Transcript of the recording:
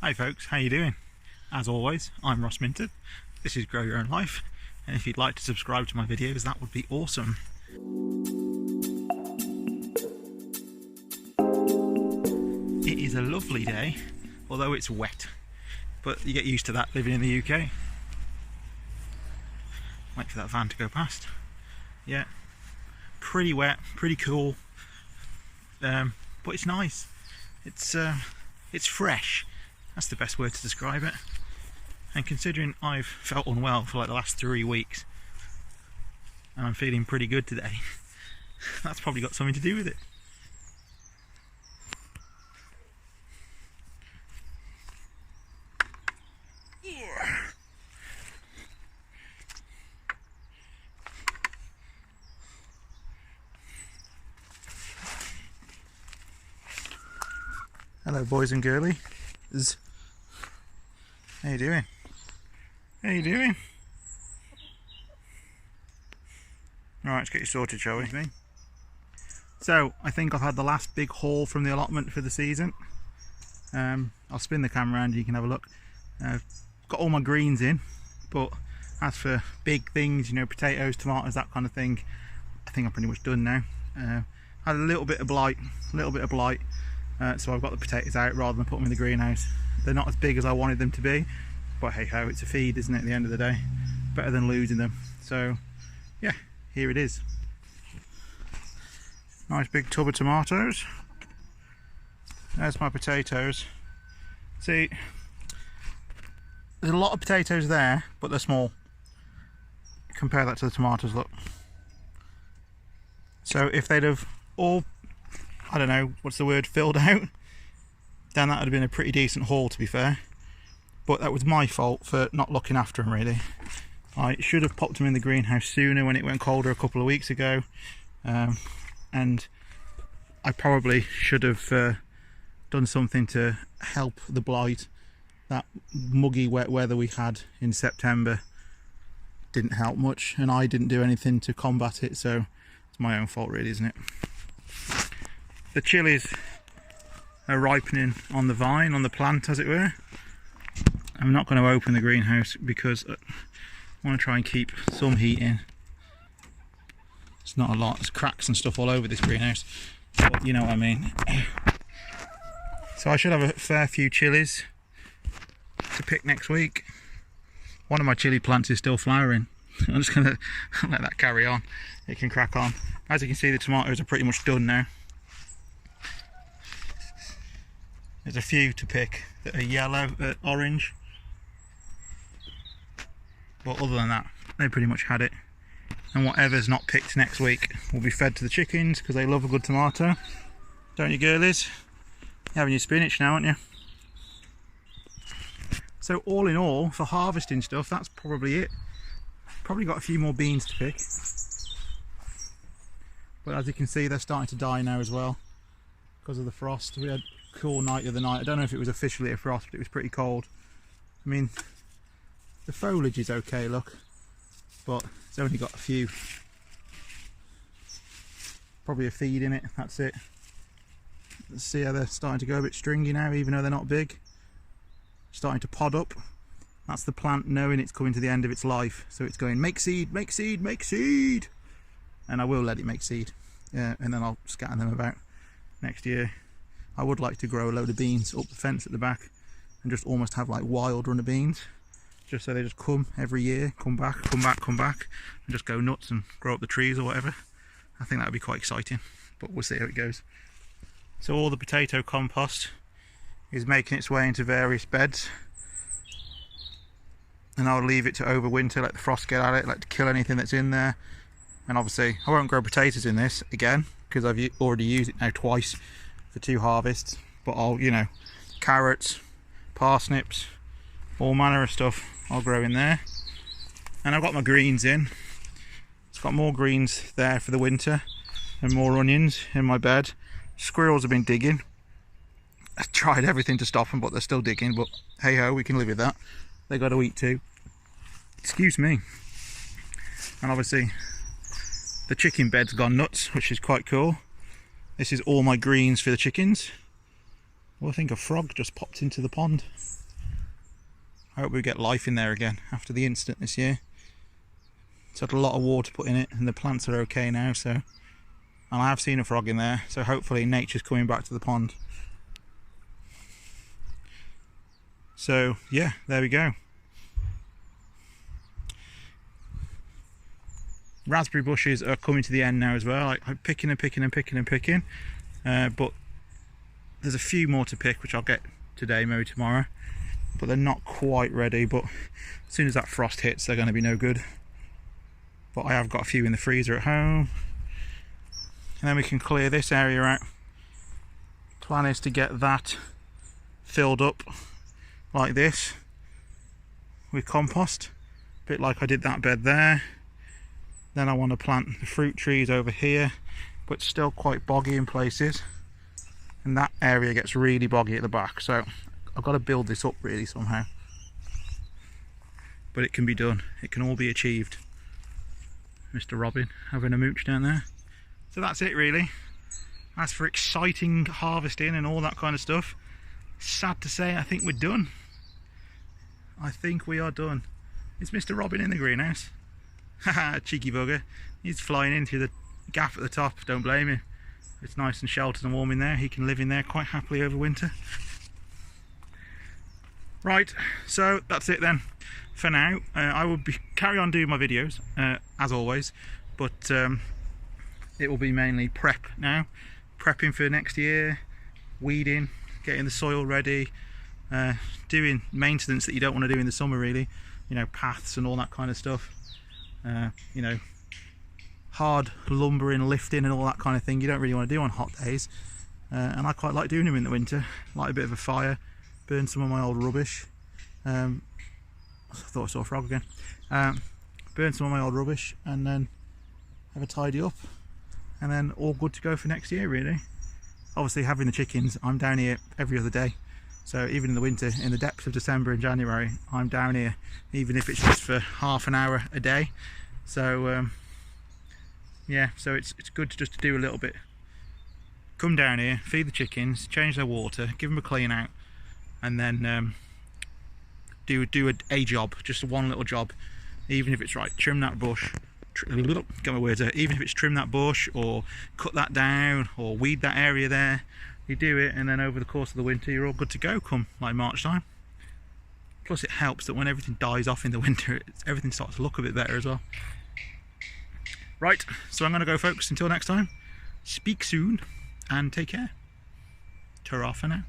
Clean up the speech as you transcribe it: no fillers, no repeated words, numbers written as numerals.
Hi folks, how you doing? As always, I'm Ross Minton. This is Grow Your Own Life, and if you'd like to subscribe to my videos, that would be awesome. It is a lovely day, although it's wet, but you get used to that living in the UK. Wait for that van to go past. Yeah, pretty wet, pretty cool, but it's nice. It's fresh. That's the best word to describe it. And considering I've felt unwell for like the last 3 weeks, and I'm feeling pretty good today, that's probably got something to do with it. Hello boys and girlies. How you doing? How you doing? Right, let's get you sorted, shall we? So, I think I've had the last big haul from the allotment for the season. I'll spin the camera around and you can have a look. Got all my greens in, but as for big things, you know, potatoes, tomatoes, that kind of thing, I think I'm pretty much done now. Had a little bit of blight, so I've got the potatoes out rather than put them in the greenhouse. They're not as big as I wanted them to be, but hey ho, it's a feed, isn't it, at the end of the day? Better than losing them. So yeah, here it is. Nice big tub of tomatoes. There's my potatoes. See, there's a lot of potatoes there, but they're small. Compare that to the tomatoes, look. So if they'd have all, I don't know, what's the word, filled out, then that would have been a pretty decent haul, to be fair. But that was my fault for not looking after them, really. I should have popped them in the greenhouse sooner when it went colder a couple of weeks ago. And I probably should have done something to help the blight. That muggy wet weather we had in September didn't help much, and I didn't do anything to combat it, so it's my own fault really, isn't it? The chilies are ripening on the vine, on the plant as it were. I'm not going to open the greenhouse because I want to try and keep some heat in. It's not a lot, there's cracks and stuff all over this greenhouse, but you know what I mean. So I should have a fair few chilies to pick next week. One of my chili plants is still flowering. I'm just going to let that carry on. It can crack on. As you can see, the tomatoes are pretty much done now. There's a few to pick that are yellow, orange. But other than that, they pretty much had it. And whatever's not picked next week will be fed to the chickens because they love a good tomato. Don't you, girlies? You're having your spinach now, aren't you? So all in all, for harvesting stuff, that's probably it. Probably got a few more beans to pick. But as you can see, they're starting to die now as well because of the frost. We had a cool night the other night. I don't know if it was officially a frost, but it was pretty cold. I mean, the foliage is okay, look, but it's only got a few. Probably a feed in it, that's it. Let's see how they're starting to go a bit stringy now, even though they're not big. Starting to pod up. That's the plant knowing it's coming to the end of its life. So it's going, make seed, make seed, make seed. And I will let it make seed. Yeah, and then I'll scatter them about next year. I would like to grow a load of beans up the fence at the back and just almost have like wild run of beans. Just so they just come every year, come back, and just go nuts and grow up the trees or whatever. I think that would be quite exciting, but we'll see how it goes. So all the potato compost is making its way into various beds, and I'll leave it to overwinter, let the frost get at it, let it kill anything that's in there. And obviously I won't grow potatoes in this again because I've already used it now twice for 2 harvests, but I'll, you know, carrots, parsnips, all manner of stuff I'll grow in there. And I've got my greens in. It's got more greens there for the winter and more onions in my bed. Squirrels have been digging. I've tried everything to stop them, but they're still digging, but hey ho, we can live with that. They got to eat too. Excuse me. And obviously the chicken bed's gone nuts, which is quite cool. This is all my greens for the chickens. Well, I think a frog just popped into the pond. I hope we get life in there again after the incident this year. It's had a lot of water put in it and the plants are okay now, so, and I have seen a frog in there, so hopefully nature's coming back to the pond. So yeah, there we go. Raspberry bushes are coming to the end now as well. I'm picking and picking and picking and picking, but there's a few more to pick which I'll get today, maybe tomorrow, but they're not quite ready. But as soon as that frost hits, they're going to be no good. But I have got a few in the freezer at home, and then we can clear this area out. Plan is to get that filled up like this with compost, a bit like I did that bed there. Then I want to plant the fruit trees over here, but still quite boggy in places, and that area gets really boggy at the back, so I've got to build this up really somehow. But it can be done, it can all be achieved. Mr. Robin having a mooch down there. So that's it really. As for exciting harvesting and all that kind of stuff, sad to say, I think we're done. I think we are done. Is Mr. Robin in the greenhouse? Haha, cheeky bugger. He's flying in through the gap at the top, don't blame him. It's nice and sheltered and warm in there. He can live in there quite happily over winter. Right, so that's it then. For now, I will carry on doing my videos, as always, but it will be mainly prep now. Prepping for next year, weeding, getting the soil ready, doing maintenance that you don't want to do in the summer really, you know, paths and all that kind of stuff. You know, hard lumbering, lifting and all that kind of thing you don't really want to do on hot days, and I quite like doing them in the winter. Light a bit of a fire, burn some of my old rubbish. I thought I saw a frog again. Burn some of my old rubbish and then have a tidy up, and then all good to go for next year really. Obviously having the chickens, I'm down here every other day, so even in the winter, in the depths of December and January, I'm down here even if it's just for half an hour a day. So yeah, so it's good to just do a little bit. Come down here, feed the chickens, change their water, give them a clean out, and then do a job, just one little job, even if it's right, trim that bush, get my words out, even if it's trim that bush or cut that down or weed that area there, you do it, and then over the course of the winter you're all good to go come like March time. Plus it helps that when everything dies off in the winter, everything starts to look a bit better as well. Right, so I'm going to go folks, until next time, speak soon and take care. Ta-ra for now.